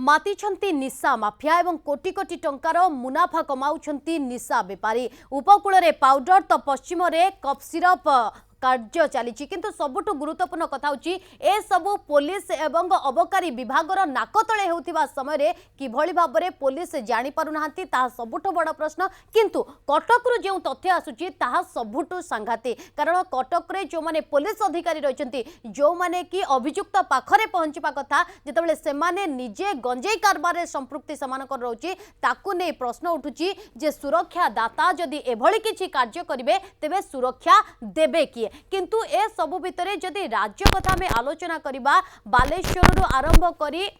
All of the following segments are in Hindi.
मातिछंती निशा माफिया एवं कोटी कोटी टंकार मुनाफा कमाउछंती निशा बेपारी। उपकूल रे पाउडर तो पश्चिम रे कफ सिरप कार्य चली किंतु सबुठु गुरुत्वपूर्ण कथा होची ए सबु पुलिस एवं अबकारी विभागर नाक तले हेउथिबा समय रे किभଳି भाबरे पुलिस जानि पारु नाहंती ता सबुठु बड़ प्रश्न। किंतु कटक रु जे तथ्य आसुची ता सबुठु सांघाती कारण कटक रे जो माने पुलिस अधिकारी रहिचंती जो माने कि अभियुक्त पाखरे पहुंचबा कथा जेतेबेले से माने निजे गंजेई कारबार रे संपृक्ति समानकर रहउची ताकू नै प्रश्न उठुची जे सुरक्षा दाता जदि एभଳି किछि कार्य करिवे तेबे सुरक्षा देबे किए। किंतु ए सबु भितरे जदि राज्य कथा में आलोचना करिबा बालेश्वर आरंभ करी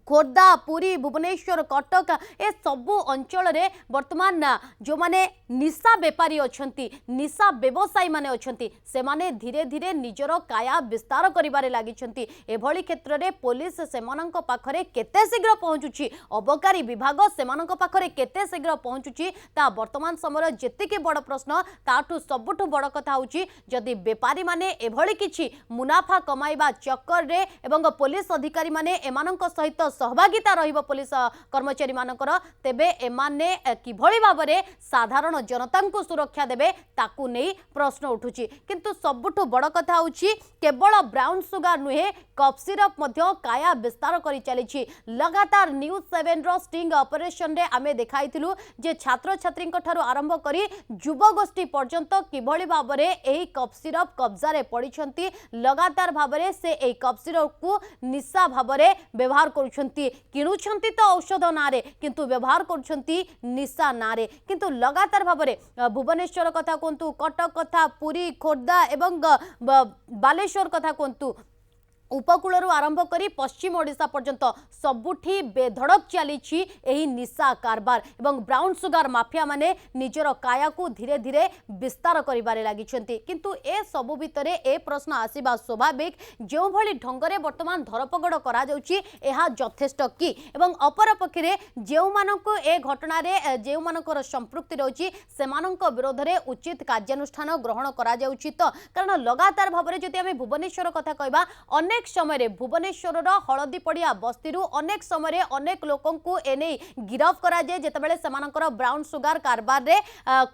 खोर्धा पुरी भुवनेश्वर कटक ए सबु अंचल रे वर्तमान जो माने निशा बेपारी अछंती निशा व्यवसायी माने अछंती से माने धीरे धीरे निजर काया विस्तार करिबारे लागिछंती। एभली क्षेत्र रे पुलिस सेमानंक पाखरे केते शीघ्र पहुंचुची अबकारी विभाग सेमानंक पाखरे केते शीघ्र पहुंचुची ता वर्तमान समय जेतिके बड़ प्रश्न ताठू सबुठु बड़ कथा होची जदि बेपारी माने एभली किछि मुनाफा कमाइबा चक्कर रे एवं पुलिस अधिकारी माने एमानंक सहित सहभागिता रहिबो पुलिस कर्मचारी मानकर तेबे एमाने किभଳି भाबरे साधारण जनता को सुरक्षा देबे ताकू नै प्रश्न उठुची। किंतु सबुठु बड़ कथा होची केवल ब्राउन सुगर नुहे कफ सिरप मध्य काया विस्तार करी चलीछि। लगातार न्यूज 7 रो स्टिंग ऑपरेशन रे आमे देखाइथिलु जे छात्र छात्री ठारू आरंभ करी युवा गोष्ठी पर्यंत किभଳି भाबरे एही कफ सिरप कब्जा रे पड़िछंती लगातार भाबरे से एही कफ सिरप को निशा भाबरे व्यवहार करुछंती किणुछंती तो औषध नारे किंतु व्यवहार करुछंती निशा नारे। किंतु लगातार भाबरे भुवनेश्वर कथा कोंतु कटक कथा पुरी खोर्धा एवं बालेश्वर कथा कोंतु उपकूल आरंभ करी पश्चिम ओडिशा पर्यंत सबुठी बेधड़क चली एही निशा कारबार एवं ब्राउन सुगर माफिया माने निजर काया को धीरे धीरे विस्तार करिबारे लागिछंती। किंतु ए सबु भितरे ए प्रश्न आसीबा स्वाभाविक जो भली ढंगरे वर्तमान धरपगड़ करा जाउची एहा यथेष्ट कि एवं अपर पक्षरे जेउ मानको ए घटना रे जेउ मानकर संपृक्ति रहउची सेमानक विरोध रे उचित कार्यानुष्ठान ग्रहण करा जाउची तो कारण लगातार भाबरे जति आमे भुवनेश्वर कथा कहबा अनेक समय भुवनेश्वर हलदी पड़िया बस्ती अनेक समय अनेक लोकों को एने गिरफ करा जाए जेतेबेले सेमानकर ब्राउन सुगर कारबार रे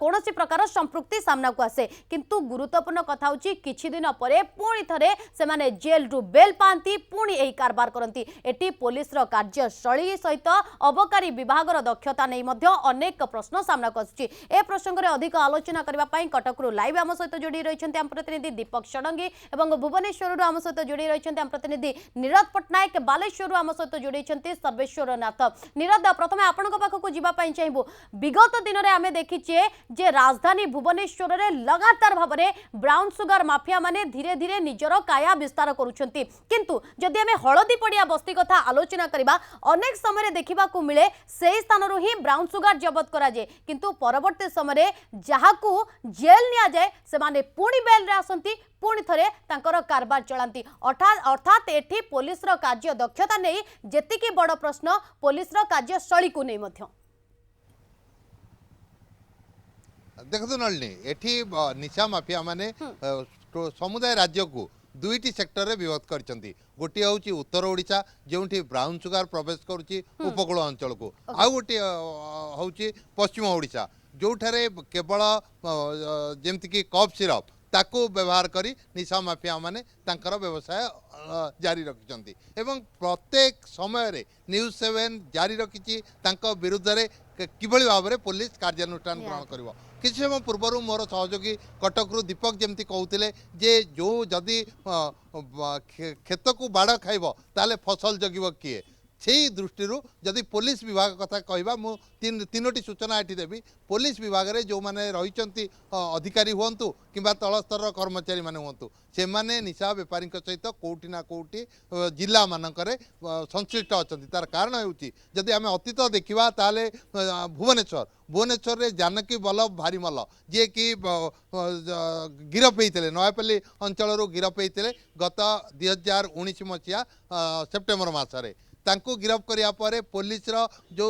कोनोसी प्रकार संपृक्ति सामना को आसे। किंतु गुरुत्वपूर्ण कथा होची किछि दिन परे पुणी थरे सेमाने जेल रु बेल पांती पुणी एही कारबार करंती। एटी पुलिस रो कार्यशैली सहित अबकारी विभागर दक्षता नै मध्य अनेक प्रश्न सामना को आसुची। ए प्रसंग रे अधिक आलोचना करबा पई कटक रु लाइव आम सहित जोड़ी रहिसंती आम प्रतिनिधि दीपक षडंगी एवं भुवनेश्वर रु आम सहित जोड़ी रहिसंती प्रतिनिधि नीरद पट्टनायक बालेश्वर आम सहित जोड़ी सर्वेश्वर नाथ। नीरद प्रथम आपण पाखक जावाई चाहबू विगत दिन में आम देखीचे जे राजधानी भुवनेश्वर रे लगातार भाव में ब्राउन सुगर माफिया माने धीरे धीरे निजर काया विस्तार करुछंती। किंतु जदि आम हलदी पड़िया बस्ती कथा आलोचना करबा अनेक समय देखा मिले से स्थान ही ब्राउन सुगर जबत करा जाए किंतु परवर्ती समय जहाकू जेल निया जाए से माने पुणी बेल रे आसंती पुणी थरे तांकर कारबार चलांती अर्थात एठी पुलिस रो कार्य दक्षता नहीं जेतिकी बड़ प्रश्न पुलिस रो कार्यशैली को नहीं मध्य देखु नलिनी एठी निशा माफिया माने समुदाय राज्य को दुईटी सेक्टर रे विभक्त करछंती। गोटी होची उत्तर ओडिशा जोंठी ब्राउन सुगर प्रवेश करूची उपकूल अंचल को आ गोटी होची पश्चिम ओडिशा जोठारे केवल जेमति की कफ सिरप ताको व्यवहार करी निशा माफिया माने तांकर व्यवसाय जारी रखिछंती एवं प्रत्येक समय रे न्यूज 7 जारी रखिछि तांको विरुद्ध रे किभଳି भाबरे पुलिस कार्यानुष्ठान ग्रहण करिवो। किछि समय पूर्व मोर सहयोगी कटक दीपक जमती कहते जे जो जदि खेत को बाड़ खाइब ताले फसल जगिब किए से दृष्टि जदि पुलिस विभाग कथा कहवा मु तीनोटी सूचना ये देवी पुलिस विभाग रे जो माने रहिचंती अधिकारी हुंतु किंबा तल स्तर कर्मचारी माने हुंतु से माने निशा व्यापारी सहित कोठी ना कोठी जिला मानकरे संश्लिष्ट अछंती। तार कारण होउची जदि आमे अतीत देखिबा ताले भुवनेश्वर रे जानकी बल्लभ भारीमल जे कि गिरफ होते नयापल्ली अंचल गिरफ होते गत 2019 मसीहा सेप्टेम्बर मासरे तांको गिरफ करिया परे पुलिस रो जो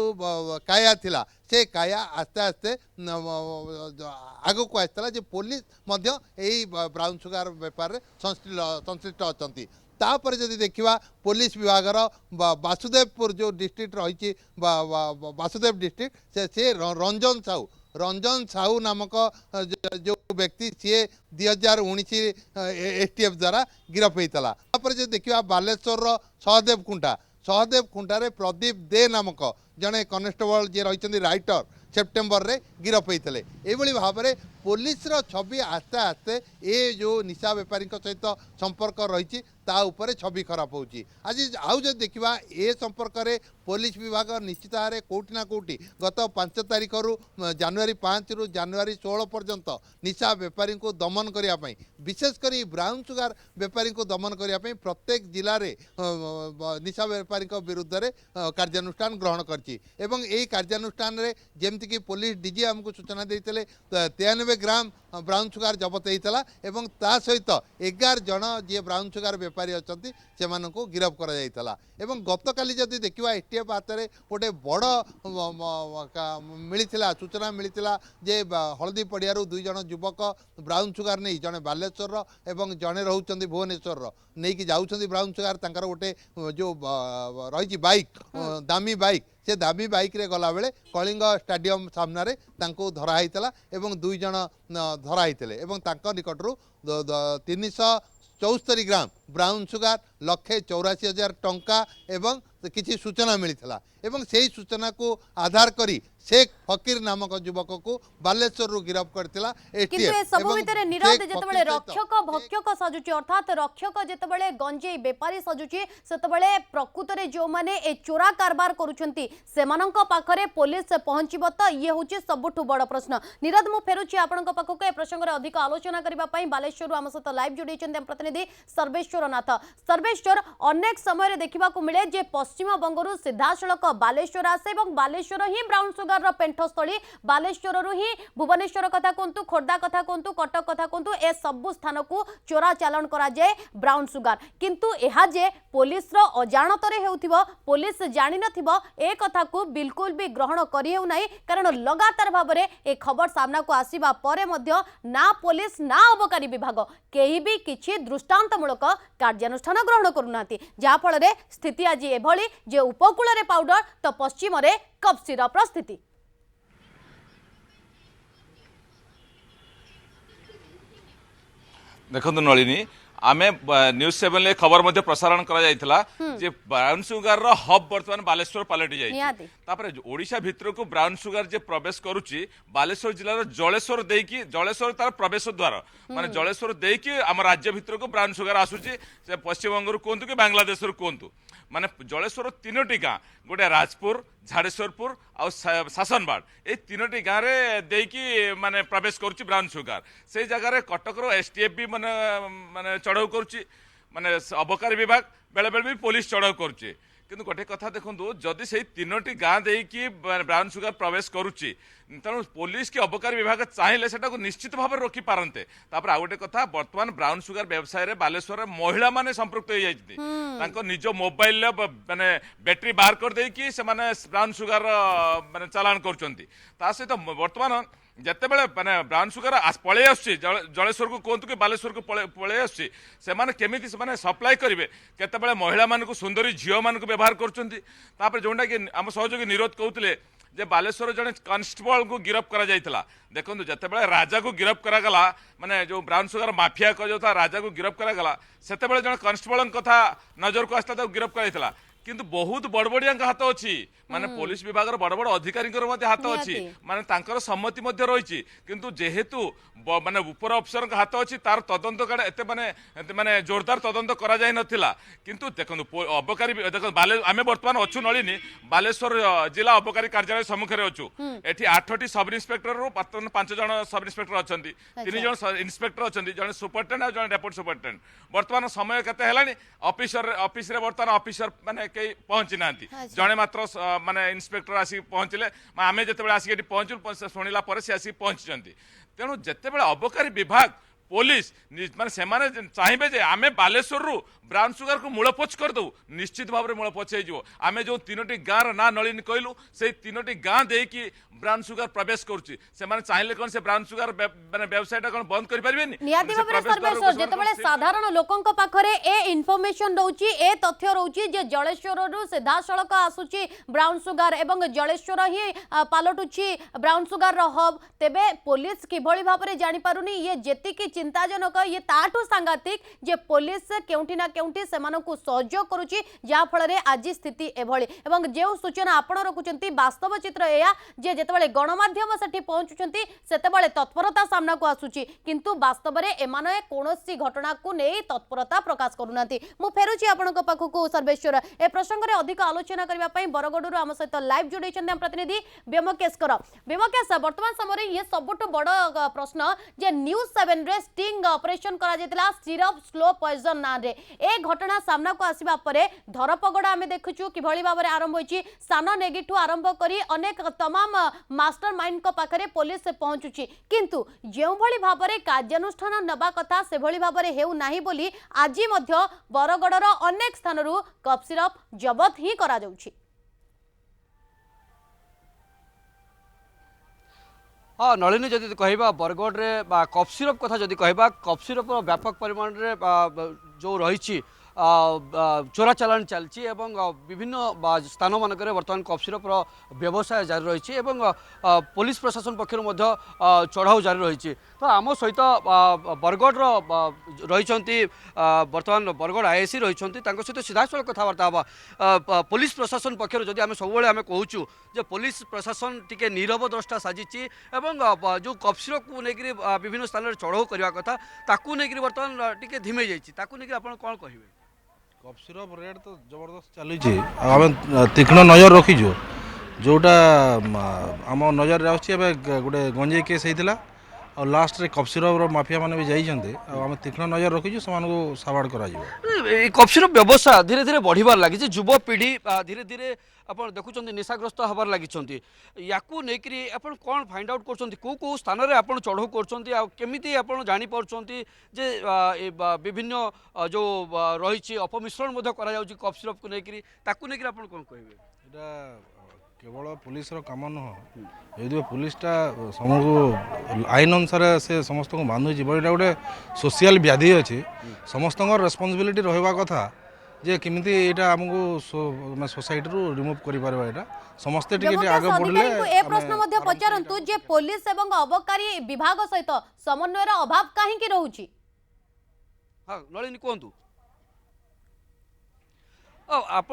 काया थिला से काया आस्ते आस्ते आग को आसला जे पुलिस मध्य एही ब्राउन सुगर व्यापार संश्लिष्ट अछंती। तापर जदि देखा पुलिस विभागर वासुदेवपुर जो डिस्ट्रिक्ट रही वासुदेव डिस्ट्रिक्ट से रंजन साहू नामक जो व्यक्ति सी 2019 एसटीएफ द्वारा गिरफ होता जो देखा बालेश्वर सहदेव खुंटा प्रदीप दे नामक जड़े कनेस्टेबल जी रही राइटर सेप्टेम्बर रे गिरफ होते ये भाव में पुलिस छवि आस्ते आस्ते ये जो निशा बेपारी सहित संपर्क रही ताऊपर छवि खराब होची आज आउ जब देखा ए संपर्क में पुलिस विभाग निश्चित भाव में कौटि ना कौटि गत 5 तारीख रु जनवरी 5 रु जनवरी 16 पर्यंत निशा बेपारी को दमन करने विशेषकर ब्राउन सुगार बेपारी को दमन करने प्रत्येक जिले में निशा बेपारी विरुद्ध में कार्यानुष्ठान ग्रहण कर कार्यानुष्ठान जमती कि पुलिस डीजी आमको सूचना देते 93 ग्राम ब्राउन सुगार जबत होता एवं ता सहित 11 जन जी ब्राउन सुगार बेपारी अच्छा से गिरफ कर गत काली जदि देखा एसटीएफ हाथ में गोटे बड़ मिलता सूचना मिलता जे हलदी पड़ियारू 2 जन युवक ब्राउन सुगार नहीं जड़े बालेश्वर एवं जड़े रोच भुवनेश्वर नहीं जाऊँच ब्राउन सुगार तंकर गोटे जो रही बाइक दामी बाइक से दामी बाइक रे गला बेले कलिंग स्टाडियम सामने तांको धरा होता एवं 2 जन धरा होते निकटरू 374 ग्राम ब्राउन सुगार 184,000 टंका एवं किसी सूचना मिलता एवं से ही सूचना को आधार करी शेख फकीर नामक युवक को बालेश्वर गिरफ करथिला एटीएफ सब भितर निरद जेतबेले रक्षक भक्षक सजुची अर्थात रक्षक जेतबेले गंजेई बेपारी सजुची सेतबेले प्रकृत रे जो माने ए चोरा कारबार करूछंती सेमानंक पाखरे पुलिस पहुंचीबो त ये होची सबठु बड़ प्रश्न निरद मु फेरुची आपनक पाखक ए प्रसंग रे अधिक आलोचना करबा पई बालेश्वर आम सहित लाइव जोड़ी चंदे प्रतिनिधि सर्वेश्वर नाथ सर्वेश्वर अनेक समय रे देखिबा को मिले जे पश्चिम बंगरु सीधासळक बालेश्वर आसे एवं बालेश्वर ही ब्राउन सुगार रो पेंठस्थली बालेश्वर रु ही भुवनेश्वर कथा कहतु खोर्धा कथा कहतु कटक कथा कहतु ए सबु स्थान को चोरा चालान करा जाए ब्राउन सुगार किंतु एहा जे पुलिस रो अजाणतरे हेउथिबो पुलिस जानि नथिबो ए कथा को बिल्कुल भी ग्रहण करि हेउ नाही कारण लगातार भाव में ए खबर सामना को आसीबा परे मध्य ना पुलिस ना अबकारी विभाग केही भी किछि दृष्टांतमूलक कार्यानुष्ठान ग्रहण करूनाती जा फल रे स्थिति आज एभली जे उपकूल रे पाउडर तो पश्चिम रे कपसिर प्रस्थिति देखो नलिनी आमे न्यूज 7 ले खबर मध्य प्रसारण करा जायतिला जे ब्राउन सुगार रो हब वर्तमान बालेश्वर पलटि जाय तापर ओडिशा भितर को ब्राउन सुगार जे प्रवेश करूची बालेश्वर जिल्ला रो जलेश्वर देकी जलेश्वर तार प्रवेश द्वार माने जलेश्वर देकी हम राज्य भितर को ब्राउन सुगार आसुची से पश्चिम बंगरु कोंतु कि बांग्लादेश रो कोंतु माने जलेश्वर 3टी गाँ गोटे राजपुर झाड़ेश्वरपुर आ शासनबाड़ ये 3टी गाँव में देकी माने प्रवेश करुच्ची ब्राउन सुगार से जगह कटक एसटीएफ भी माने माने चढ़ाऊ करुच्ची माने अबकारी विभाग बेले बेले भी पुलिस चढ़ाऊ करुच्ची किंतु गोटे कथा देखो जदि से 3टी गाँ देकी ब्राउन सुगार प्रवेश करुच्ची तेणु पुलिस की अबकारी विभाग चाहिए से निश्चित भाव में रोकी पारते तापर आ गोटे कथा बर्तमान ब्राउन सुगार व्यवसाय बालेश्वर महिला माने संपृक्त हो जाती निज मोबाइल माने बैटरी बाहर कर देकी से माने ब्राउन सुगार माने चालान करुँच सहित बर्तमान जिते बड़े माने ब्राउन सुगार पलि आसुची जलेश्वर को कहतु कि बालेश्वर को पलि आसुची से केमी से सप्लाई करेंगे केतबेले महिला मानक सुंदरी झील मान व्यवहार कर जोटा कि आम सहयोगी निरोध कहते जे बालेश्वर जड़े कनेस्टेबल को गिरफ करा जायतिला देखो जिते बड़े राजा को गिरफ करागला माने जो ब्राउन सुगार माफिया कह था राजा को गिरफ करागला सेते बड़े जड़े कनेस्टेबल कथा नजर को आसता गिरफ कराइतिला किंतु बहुत बड़ बड़िया हाथ अच्छी माने पुलिस विभाग बड़ बड़ अधिकारी हाथ अच्छी माने तांकर सम्मति रही किंतु जेहेतु माने उपर अफसर हाथ अच्छी तार तदंत काड़े एते माने माने जोरदार तदंत करा जाय नथिला किंतु देखो अबकारी देखो आमे वर्तमान अच्छु नलिनी बालेश्वर जिला अबकारी कार्यालय सम्मुखें अच्छु एठी 8टी सब इन्स्पेक्टर रो 5 जन सब इन्स्पेक्टर अछंती 3 जन इन्स्पेक्टर अछंती जने सुपरटेंडेंट और जने डेप्यूटी सुपरटेंडेंट वर्तमान समय केते हेलानी ऑफिस रे वर्तमान ऑफिसर माने कई पहुंची ना जड़े मात्र माने इन्स्पेक्टर आसिक पहुंचले आमे जिते आसिक पहुंचू शुणिला से आसिक पहुंची तेणु जिते अबकारी विभाग पुलिस माने सेमाने चाहिए जे आमे बालेश्वर रु ब्राउन सुगर को मूलपोच कर दो निश्चित भाव में मूलपोच हो आमे जो तीनोटी गाँव ना नलिनी कहलु से तीनोटी गाँ देकी ब्राउन सुगर प्रवेश करुच्ची से चाहिए कौन से ब्राउन सुगर माने व्यवसाय कौन बंद कर पारिबेनी निहाती भाबरे सर्वेश्वर जेतेबेले साधारण लोकंक पाखरे ए इन्फॉर्मेशन रहउची ए तथ्य रहउची जे जलेश्वर रु सीधा सड़क आसुची ब्राउन सुगर एवं जलेश्वर ही पालटुची ब्राउन सुगर रो हब तेबे पुलिस किभଳି भाबरे जानि पारुनी ये जेतिकी चिंताजनक ये ताठू सांघातिक जे पुलिस केउंठी ना केउंठी सेमानकु सहयोग करूची जा फଳରେ आज स्थिति एभଳି एवं जे सूचना आपण रखुचंती वास्तव चित्र एया जे जेतेबेले गणमाध्यम सेठी पहुंचुचंती सेतेबेले तत्परता सामना को आसुची किंतु वास्तव रे एमाने कोनोसी घटना को नै तत्परता प्रकाश करूनाती मु फेरुची आपनक पाखकु सर्वेश्वर ए प्रसंग रे अधिक आलोचना करबा पई बरगडुरु हम सहित लाइव जोडैछन हम प्रतिनिधि व्यमकेश कर व्यमकेश वर्तमान समय रे ये सबटु बड़ प्रश्न जे न्यूज 7 रे स्टिंग ऑपरेशन करा जेतला सिरप स्लो पॉइजन ना रे ए घटना सामना को आसीबा परे धरपगड़ा आमे देखुछु कि भली भाबरे आरंभ होईची सानो नेगिठु आरंभ करी अनेक तमाम मास्टर माइंड को पाखरे पुलिस से पहुंचुची किंतु जेउ भली भाबरे कार्यानुष्ठान नबा कथा से भली भाबरे हेउ नाही बोली आजी मध्य बरगडर अनेक स्थानरु कफ सिरप जबत ही करा जाउची। हाँ नलिनी जदि कहवा बरगढ़ रे कफ सिरप कथा जदि कहवा कफ सिरप व्यापक परिमाण रे जो रही चोरा चालान चलती एवं विभिन्न स्थान मानक बर्तमान कफ सिरप व्यवसाय जारी रही पुलिस प्रशासन पक्षर चढ़ाऊ जारी रही तो आम सहित बरगढ़ रही बर्तमान बरगढ़ आईएससी रही सहित सीधा साल कथबार्ता हाँ पुलिस प्रशासन पक्षर जदि आम सब आम कहूँ जे पुलिस प्रशासन टिके नीरव द्रष्टा साजिची एवं जो कफ सिरप को लेकर विभिन्न स्थान चढ़ाऊ करने कथा ताकू लेकर बर्तमान टिके धीमे जाइए आप कौन कहे कफ सिरप रेट तो जबरदस्त चली आम तीक्ष्ण नजर रखीचु जोटा आम नजर आए गोटे गंजेई केस होता और लास्ट रे कफ सिरप माफिया मैंने भी जाइए आम तीक्ष्ण नजर रखीचु से साबाड़ करा कफ सिरप व्यवसाय धीरे धीरे बढ़िबार लगी युवपीढ़ी धीरे धीरे आप देखुं निशाग्रस्त हबार लगी या कौन फाइंड आउट कर स्थान में आप चढ़ऊ करमी आप जापारे जे विभिन्न जो रही अपमिश्रण कफ सिरप को लेकर आप कौन कहे केवल पुलिस काम नुह यदि पुलिसटा समूह आईन अनुसार से समस्त को बांधुची बट गोटे सोशल व्याधि अच्छी समस्त रेस्पॉन्सिबिलिटी रहा कथा जे किमिति एटा हमको सोसाइटी रू रिमूव करि परबा एटा समस्ते टिके आगे बढ़ले ए प्रश्न मध्ये पचारंतु जे पुलिस एवं अबकारी विभाग सहित समन्वयर अभाव काहे की रहउची। हां नलिनी कोंतु आप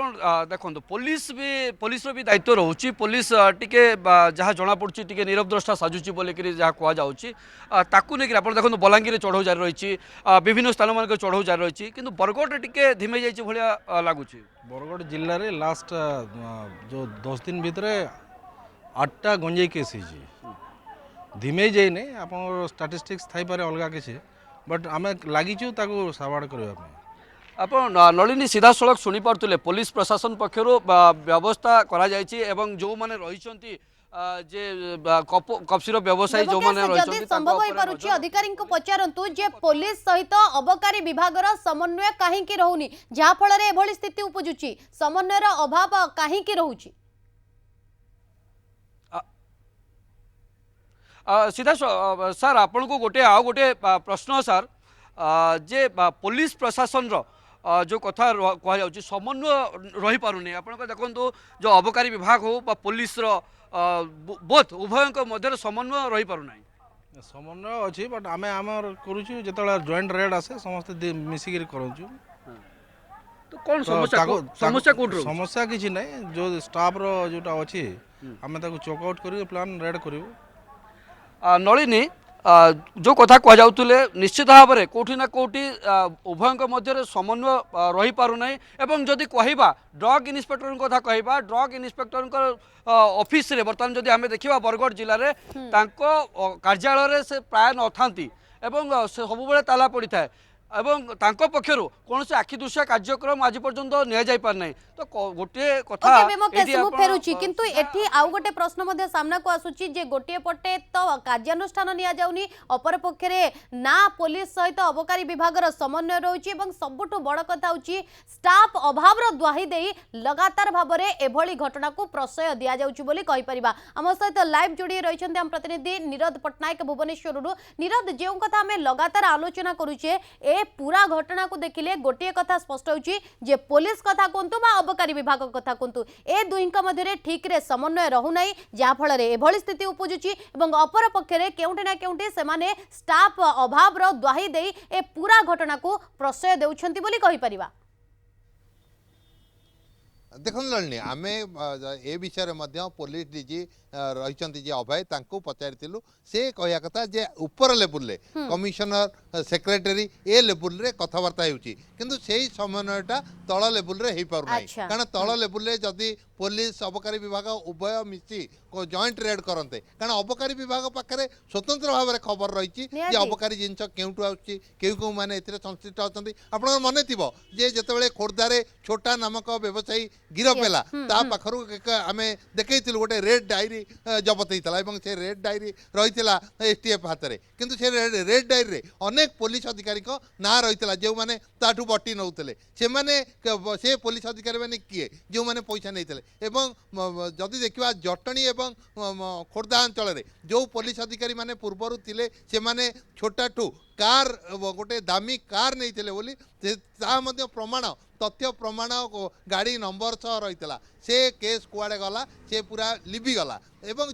देखो पुलिस भी दायित्व रोचे पुलिस टिके जहाँ जना पड़ी टे नीरव द्रष्टा साजुची बोलिक जहाँ कहु आप देखो बलांगीर चढ़ऊ जारी रही विभिन्न स्थान मान चढ़ऊ जारी रही कि बरगढ़ टिके धीमे जाइए भाया लगुच बरगढ़ जिले में लास्ट जो 10 दिन भितर 8टा गंजेई केस धीमे जाइने आप स्टाटिस्टिक्स थी पारे अलग किसी बट आम लगिचु साबाड़ करने आप नलिनी सीधा सड़क शुणी पारे पुलिस प्रशासन पक्षर व्यवस्था करा एवं जो माने रही जे कफ सिरप व्यवसायी जो माने रही संभव होई पारुची अधिकारी को पचारंतु जे पुलिस सहित अबकारी विभागर समन्वय काहे की रहउनी जहा फल रे एभली स्थिति उपजुची समन्वयर अभाव काहे की रहउची। सीधा सर आपन को गोटे आ गोटे प्रश्न सर जे पुलिस प्रशासन रो जो कथा कह समन्वय रही पारुनी आप देखो जो अबकारी विभाग हो पुलिस बोथ उभय मध्य समन्वय रही पारुना समन्वय अच्छी बट आम आमर करुचु जो जॉइंट रेड आसे समस्ते मिसिक करूँ तो कौन समस्या कोड समस्या किसी ना जो स्टाफ रो जोटा अच्छी आम चेकआउट कर प्लान रेड करूँ नलिनी जो कथा कहले निश्चित भाव में कौटी ना कौटी उभय मध्य समन्वय रही पारुना एवं जदि कहवा ड्रग इन्स्पेक्टर कथा कहवा ड्रग इन्स्पेक्टर ऑफिस रे बर्तमान जदि आम देखा बरगढ़ जिले में कार्यालय से प्राय न था एवं से सब ताला पड़ी था एवं तांको पक्षरु कोनसे आखि दृश्य कार्यक्रम आज पर्यंत निया जाय पार नै तो गोटे कथा ओके बेमो केस मु फेरुची किंतु एठी आउ गोटे प्रश्न मध्ये सामना को आसुची जे गोटे पटे तो कार्यानुष्ठान निया जाउनी अपर पक्षरे ना पुलिस सहित अबकारी विभागर समन्वय रहउची एवं सबुठु बड़ कथा होची स्टाफ अभाव रो द्वाही देई लगातार भाबरे एभली घटना को प्रशय दिया जाउची बोली कहि परिबा हम सहित लाइव जोड़ी रहिछन्ते हम प्रतिनिधि निरद पटनायक भुवनेश्वर रु निरद जेउ कथा हमें लगातार आलोचना करूचे ए पूरा घटना को देखिले गोटे कथा स्पष्ट होची जे पुलिस कथा कोंतु बा अबकारी विभाग कथा कोंतु ए दुईका मध्यरे ठीक रे समन्वय रहु नै जा फल रे एभली स्थिति उपजुची एवं अपर पक्षरे केउटे ना केउटे से माने स्टाफ अभाव रो द्वाही देई ए पूरा घटना को प्रशय देउछंती बोली कहि परिबा देखुन लड़नी आम ए विषय में पुलिस डीजी रही अभय पचारि से कहया कथा जे ऊपर लेवल रे कमिशनर सेक्रेटरी ए लेवल रे कथबार्ता होउची किंतु सेही समन्वयटा तळ लेवल रे हेई पारु नाही कारण तळ लेवल रे जदी पुलिस अबकारी विभाग उभय मिसी जॉइंट रेड करते कारण अबकारी विभाग पाखरे स्वतंत्र भाव में खबर रही जे अबकारी जिनस केउटु आउची केउ केउ माने एथिरे संश्लिष्ट अछंती आपन मने थिबो जे जेतेबेले खोर्धारे छोटा नामक व्यवसायी गिरफ होला ता पाखरु आमे देखैतिलु गोटे रेड डायरी जबत होता है से रेड डायरी रही एसटीएफ हाथ में किंतु से रेड डायरी रे अनेक पुलिस अधिकारी ना रही जो मैंने ताठू बटी नौते से पुलिस अधिकारी मैंने किए जो मैंने पैसा नहीं जदि देखा जटणी एवं खोर्धा अंचल जो पुलिस अधिकारी मैंने पूर्वर थे से मैंने छोटाठू कार गोटे दामी कार नहीं बोली प्रमाण तथ्य प्रमाण गाड़ी नंबर सह रही से केस कुआड़े गला से पूरा लिभि गला एवं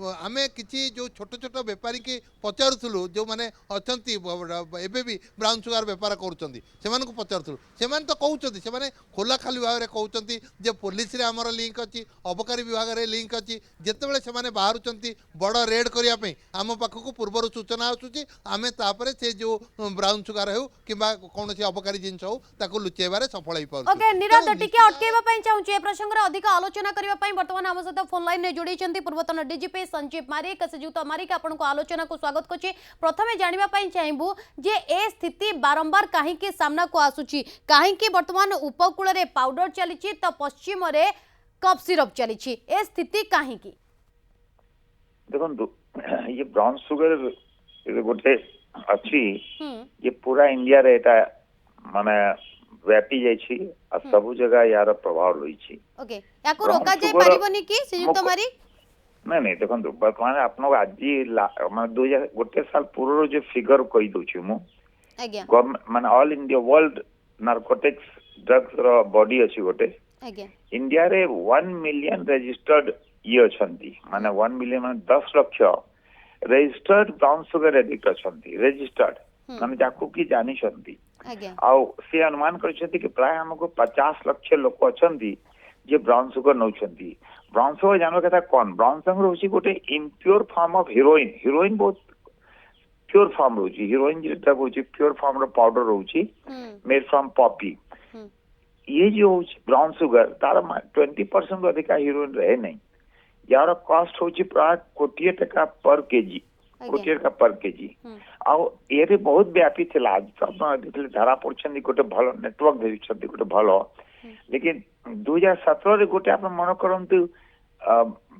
आम किसी जो छोट छोट बेपारी की पचारूलु जो मैंने अच्छा एवं भी ब्राउन सुगार बेपार कर पचारूलु से तो कहते से खोला खाली भाव में कहते जे पुलिस रे आमर लिंक अच्छी अबकारी विभाग रे लिंक अच्छी जितेबाला से बाहर बड़ रेड करने आम पाखक पूर्वर सूचना आसूसी आम तापर से जो ब्राउन सुगार हो कि कौन अबकारी जिनस हो ताको लुचेबारे सफल हो पार ओके निरद टिके अटकेबा पई चाहूची ए प्रसंग रे अधिक आलोचना करबा पई वर्तमान हम सहित फोन लाइन ने जोड़ी छंती पूर्वतन डीजीपी संजीव मारिक श्रीजुत मारिक आपन को आलोचना को स्वागत करछि प्रथमे जानिबा पई चाहबू जे ए स्थिति बारंबार काहे के सामना को आसुची काहे के वर्तमान उपकूल रे पाउडर चलीची तो पश्चिम रे कफ सिरप चलीची ए स्थिति काहे की देखो ये ब्राउन सुगर गोटे अच्छी ये पूरा इंडिया रे एटा माने व्यापी जाइछि आ सब जगह यार प्रभाव रही ओके याको रोका जाय परिबनी की श्रीजुत मारी नहीं देखो वर्तमान आपन आज माने 2000 गोटे साल पूर्व जो फिगर कहि दोछि मु आज्ञा माने all India world narcotics drugs रो बॉडी अछि गोटे आज्ञा इंडिया रे 1 मिलियन रजिस्टर्ड ये अछंती माने 1 मिलियन माने 10 lakh registered brown sugar addict अछंती रजिस्टर्ड माने जाको की जानि छंती आउ से अनुमान करछंती कि प्राय हमको 50 लाख लोक अछंती जे ब्राउन सुगर नौछंती ब्राउन सुगर जानो कथा कोन ब्राउन सुगर होची गोटे impure form of heroine heroine बहुत प्योर फॉर्म होची हीरोइन जेटा होची प्योर फॉर्म रो पाउडर होची मेड फ्रॉम पॉपी ये जो होची ब्राउन सुगर तार 20% अधिक हीरोइन रहे नहीं यार कॉस्ट होची प्राय कोटी टका पर केजी कोटी टका पर केजी आ ये बहुत व्यापी थिला आज सब देखले धारा पड़छन गोटे भलो नेटवर्क देछन गोटे भलो लेकिन 2017 रे गोटे आप मन करंतु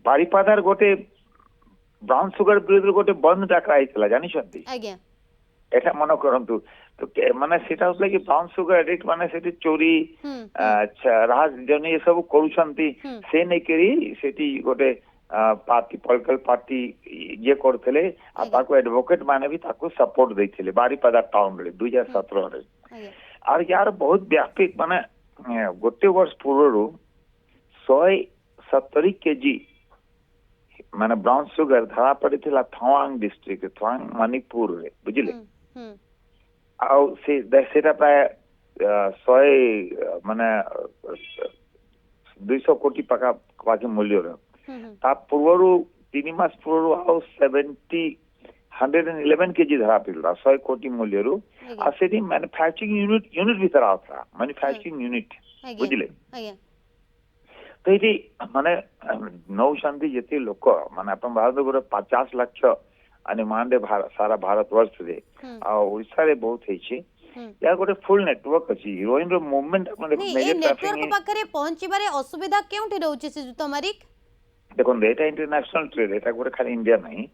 बारीपादार गोटे ब्राउन सुगर विरुद्ध गोटे बंद डाका आइतला जानि छथि आज्ञा एटा मन करंतु तो माने सेटा होतला कि ब्राउन सुगर एडिक्ट माने सेठी चोरी अच्छा राज जने ये सब करूछंती से नै करी सेठी गोटे पार्टी पॉलिटिकल पार्टी ये करथले आ ताको एडवोकेट माने भी ताको सपोर्ट दैथिले बारीपादा टाउन रे 2017 रे और यार बहुत व्यापक माने गोटे वर्ष पूर्व 170 केजी माने ब्राउन सुगर धरा पड़ी थिला थवांग डिस्ट्रिक्ट थवांग मणिपुर रे बुझिले आउ सेटा प्राय 100 माने 200 कोटी पाका पाके मूल्य रे ता पूर्वरु 3 मास पूर्व आउ 111 केजी धरा पिला 100 कोटी मूल्य रु आ सेठी मैन्युफैक्चरिंग यूनिट भी तरह था मैन्युफैक्चरिंग यूनिट बुझिले तो ये माने नौ शांति जेते लोक माने अपन भारत गोरे 50 लाख अनुमान रे सारा भारत वर्ष रे आ ओडिसा रे बहुत हेछि या गोटे फुल नेटवर्क अछि हिरोइन रो मूवमेंट अपन नहीं ए नेटवर्क पाखरे पहुंचीबारे असुविधा केउठी रहउची श्रीजुक्त मारिक देखो एटा इंटरनेशनल ट्रेड एटा गोटे खाली इंडिया नहीं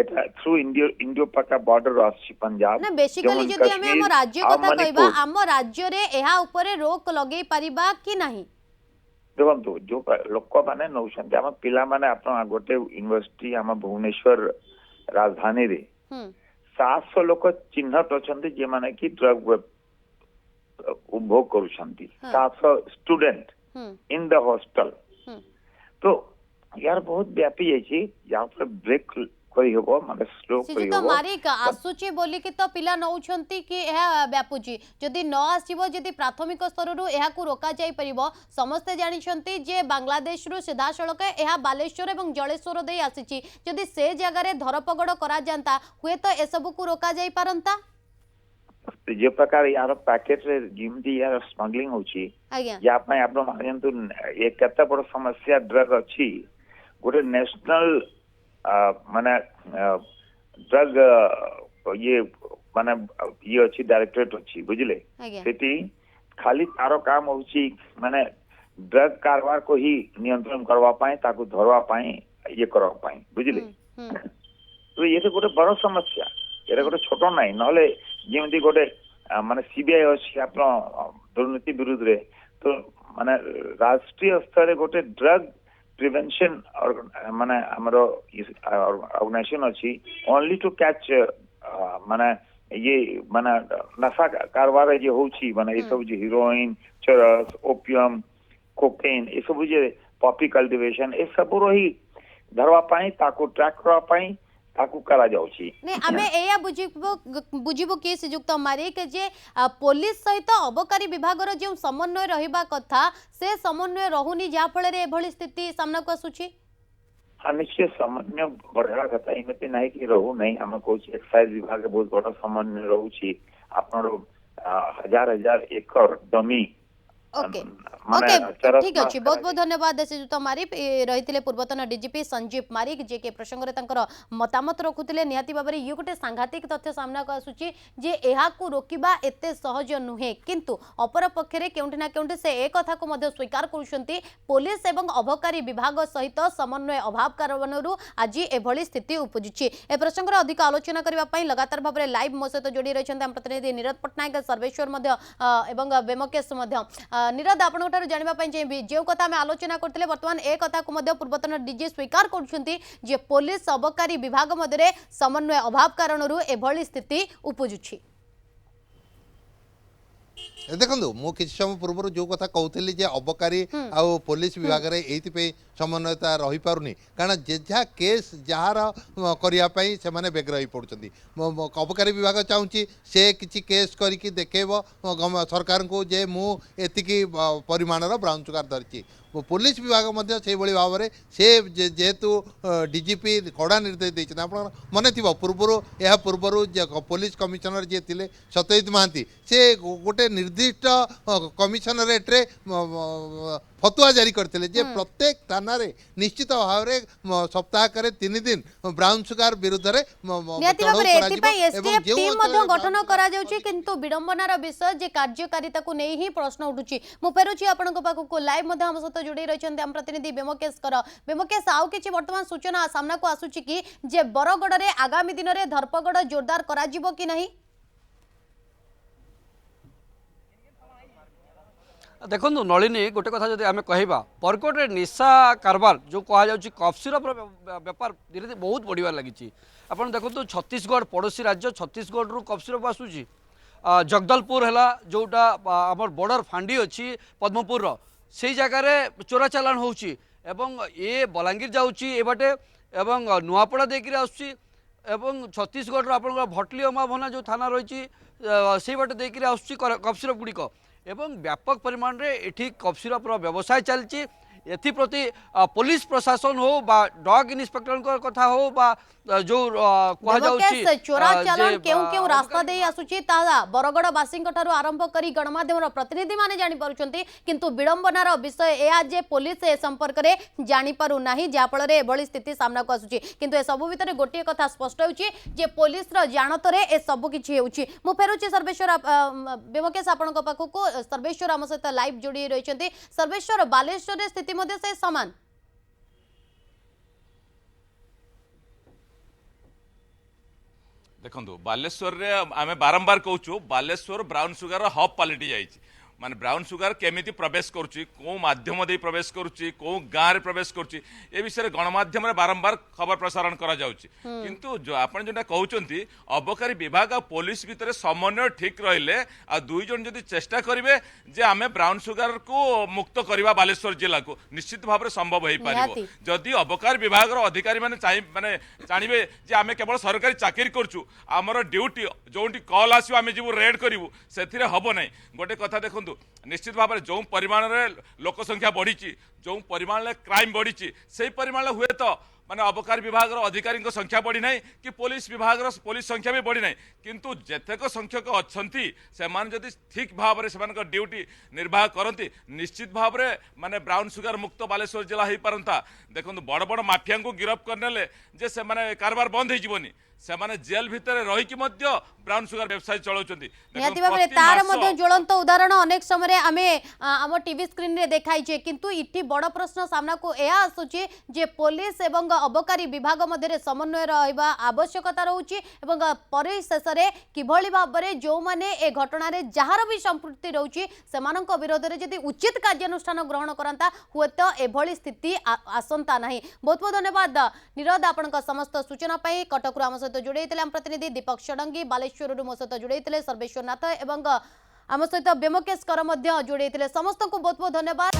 एटा थ्रू इंडियो पाका बॉर्डर आछि पंजाब ना बेसिकली जदि हमें हम राज्य कथा कहबा हम राज्य रे एहा ऊपर रोक लगेई परिबा कि नहीं देखो जो लोक माने नौछन हम पिला माने अपन गोटे यूनिवर्सिटी हम भुवनेश्वर राजधानी रे 700 लोक चिन्हत अछंती जे माने कि ड्रग उपभोग करूछंती 700 स्टूडेंट इन द हॉस्टल तो यार बहुत व्यापी जाइए यहाँ पर ब्रेक करी होबो माने स्लो करी तो होबो मारिक आसुची बोली कि तो पिला नौछंती कि एहा व्यापुची जदि न आसीबो जदि प्राथमिक स्तर रु एहा को रोका जाई परिबो समस्त जानि छंती जे बांग्लादेश रु सीधा सड़क एहा बालेश्वर एवं जलेश्वर देई आसीची जदि से जगह रे धरपगड़ करा जानता हुए तो ए सब को रोका जाई परंता जे प्रकार यार पैकेट रे जिमदी यार स्मगलिंग होची आज्ञा या पय आपन मानंतु ये केते बड़ समस्या ड्रग अछि गोटे नेशनल माने ड्रग ये माने ये अच्छी डायरेक्टरेट अच्छी बुझले सेठी खाली तारो काम होची माने ड्रग कारबार को ही नियंत्रण करवा पाए ताकू धरवा पाए ये करवा पाए बुझले तो ये तो गोटे बड़ समस्या ये गोटे छोट नाही नले जेमती गोटे माने सीबीआई अछि आपन दुर्नीति विरुद्ध रे तो माने राष्ट्रीय स्तर गोटे ड्रग प्रिवेंशन और माने हमरो ऑर्गेनाइजेशन अछि ओनली टू कैच माने ये माने नशा कारबार जे होछि माने ए सब जे हीरोइन चरस ओपियम कोकेन ए सब जे पॉपी कल्टीवेशन ए सब रही धरवा पाई ताको ट्रैक करवा पाई ताकू करा जाउछि ने हमें एया बुझिबो कि श्रीजुक्त मारिक जे पुलिस सहित अबकारी विभाग रो जे समन्वय रहिबा कथा से समन्वय रहुनी जा फळे रे एभली स्थिति सामना को आसुछि निश्चय समन्वय बढ़ा कथा इमते नाही कि रहू नहीं हम को एक्साइज विभाग के बहुत बड़ा समन्वय रहउछि आपन हजार हजार एकड़ जमी ओके ओके ठीक अछि बहुत बहुत धन्यवाद श्रीजुक्त मारिक रहितिले पूर्वतन डीजीपी संजीव मारिक जे के प्रसंग रे तंकर मतामत रखुतिले निहाती बाबरे ये गोटे सांघातिक तथ्य सामना को आसुची जे एहा को रोकिबा एते सहज नुहे किंतु अपर पक्षरे केउंठी ना केउंठी से एक कथा को मध्ये स्वीकार करूछंती पुलिस एवं अबकारी विभाग सहित समन्वय अभाव कारणरू आज एभली स्थिति उपजुची ए प्रसंग रे अधिक आलोचना करबा पई लगातार भाबरे लाइव मो सहित जोड़ी रहिछंती हम प्रतिनिधि नीरद पटनायक सर्वेश्वर मध्ये एवं बेमकेश मध्ये नीरद आपण जानिबा पई जे जो कथा हम आलोचना करथिले वर्तमान ए कथा को मध्ये पूर्वतन डीजी स्वीकार करछंती जे पुलिस अबकारी विभाग मध्ये समन्वय अभाव कारणरू एभली स्थिति उपजुची देखो मु किसी समय पूर्व जो कथा कहूली जे अबकारी आउ पुलिस विभाग रे एइतिपे समन्वयता रही पारुनी कारण जेझा केस जार करने से माने बेग रही पड़ुछंती अबकारी विभाग चाहूँगी से किसी केस करके देखेब सरकार को जे मु एतिकी परिमाणर ब्राउन सुगार धरची पुलिस विभाग से भाव में से जेहेतु डीजीपी कड़ा निर्देश देते आप मन थी पूर्वर पुलिस कमिशनर जी थे सत्यजित महांती से गोटे निर्दिष्ट कमिशनरेट रे फतुआ जारी करते जे प्रत्येक थाना रे निश्चित भाव में सप्ताह 3 दिन ब्राउन सुगार विरुद्ध गठन करा जाउची किंतु विडंबनार विषय जे कार्यकारिता को नहीं ही प्रश्न उठुची मु फेरुची आपनक पाखु लाइव मध्ये हम सहित जोड़ी रहिछन्ते हम प्रतिनिधि बेमकेश आउ किछि वर्तमान सूचना सामना को आसुची कि जे बरगड़ रे आगामी दिन रे धरपगड़ जोरदार करा जिवो कि नहीं देखो नलिनी गोटे कथा जब आम कहवा बरगढ़ निशा कारबार जो कहुच्छी कफ सिरप बेपार धीरे धीरे बहुत बढ़िया लगी आप देखो छत्तीसगढ़ पड़ोसी राज्य छत्तीसगढ़ रु कफ सिरप आसूची जगदलपुर है जोटा आम बॉर्डर फांडी अच्छी पद्मपुर से जगार चोरा चालान होची एवं ये बलांगीर जाऊँगी ए बाटे एवं नुआपड़ा देकर आसूची एवं छत्तीसगढ़ आप भटली अमाभना जो थाना रही से बाटे देकर आसूची कफ सिरप गुड़िक एवं व्यापक परिमाण रे एठी कफ सिरप व्यवसाय चलती एप्रति पुलिस प्रशासन हो बा डॉग इन्स्पेक्टर कथा हो बा जो देवकेश, चोरा चालान केउ केउ रास्ता दे आसुची ता बरगड़ बासी आरंभ करी गणमाध्यम प्रतिनिधि माने जानि पारुछंती किंतु विडंबनार विषय एया जे पुलिस ए संपर्क रे जानि पारु नाही जा फल रे एभली स्थिति सामना को आसुची किंतु ए सब भितर गोटे कथा स्पष्ट होउची जे पुलिस रो जानतरे ए सब किछि हेउची मु फेरुची सर्वेश्वर देवकेश आपनक पाखकु सर्वेश्वर आम सहित लाइव जोड़ी रहिछंती सर्वेश्वर बालेश्वर रे स्थिति मध्ये से समान देखो बालेश्वर रे आमे बारंबार कहूँ बालेश्वर ब्राउन सुगर हब पलटि जाइए माने ब्राउन सुगर केमिति प्रवेश करुच्ची कौ माध्यम दे प्रवेश करुच्ची कौ गाँव रे प्रवेश करुच्ची ए विषय गणमाध्यम रे बारंबार खबर प्रसारण करा जाउची किंतु जो आपण जोटा कहउचंती अबकारी विभाग आ पुलिस भितर समन्वय ठीक रहिले आ दुई जन जदि चेष्टा करिवे जे आमे ब्राउन सुगर को मुक्त करबा बालेश्वर जिला को निश्चित भाव रे संभव होई पारिबो जदि अबकारी विभाग रो अधिकारी माने जानिबे जे आमे केवल सरकारी चाकरी करछु हमर ड्यूटी जोंटी कॉल आसीबो आमे जीवु रेड करिवु सेथिरे हबो नै गोटे कथा देखो निश्चित भाव में जो परिमाण रे लोक संख्या बढ़ी जो परिमाण रे क्राइम बढ़ी से परिमाण हुए तो माने अबकारी विभाग अधिकारी संख्या बढ़ी ना कि पुलिस विभाग पुलिस संख्या भी बढ़ी ना किंतु जेतेक संख्यक अच्छी से जदि ठीक भाव में से ड्यूटी निर्वाह करती निश्चित भाव में माने ब्राउन सुगर मुक्त बालेश्वर जिला हो पारंता देखो बड़ बड़ माफिया को गिरफ्त करने जे से माने कारबार बंद हो से माने जेल भितर रही कि ब्राउन सुगर व्यवसाय चलाउछंती निहाती भाबरे तार मध्ये ज्वलंत उदाहरण अनेक समय आमे आम टीवी स्क्रीन रे देखाई छे किंतु इठी बड़ प्रश्न सामना को एया आसुची जे पुलिस एवं अबकारी विभाग मध्ये समन्वय रहबा आवश्यकता रहउची एवं परिशेष रे किभली भाबरे जो माने ए घटना रे जहार भी संपृक्ति रहउची सेमानक विरोध रे यदि उचित कार्यानुष्ठान ग्रहण करंता हुएत एभली स्थिति आसंता नाही। बहुत बहुत धन्यवाद निरद आपनक समस्त सूचना पई कटक आम सहित जोड़े प्रतिनिधि दीपक षडंगी बालेश्वर मो सहित जोड़े सर्वेश्वर नाथ एवं आम सहित बेमकेश कर जोड़े समस्त को बहुत बहुत धन्यवाद।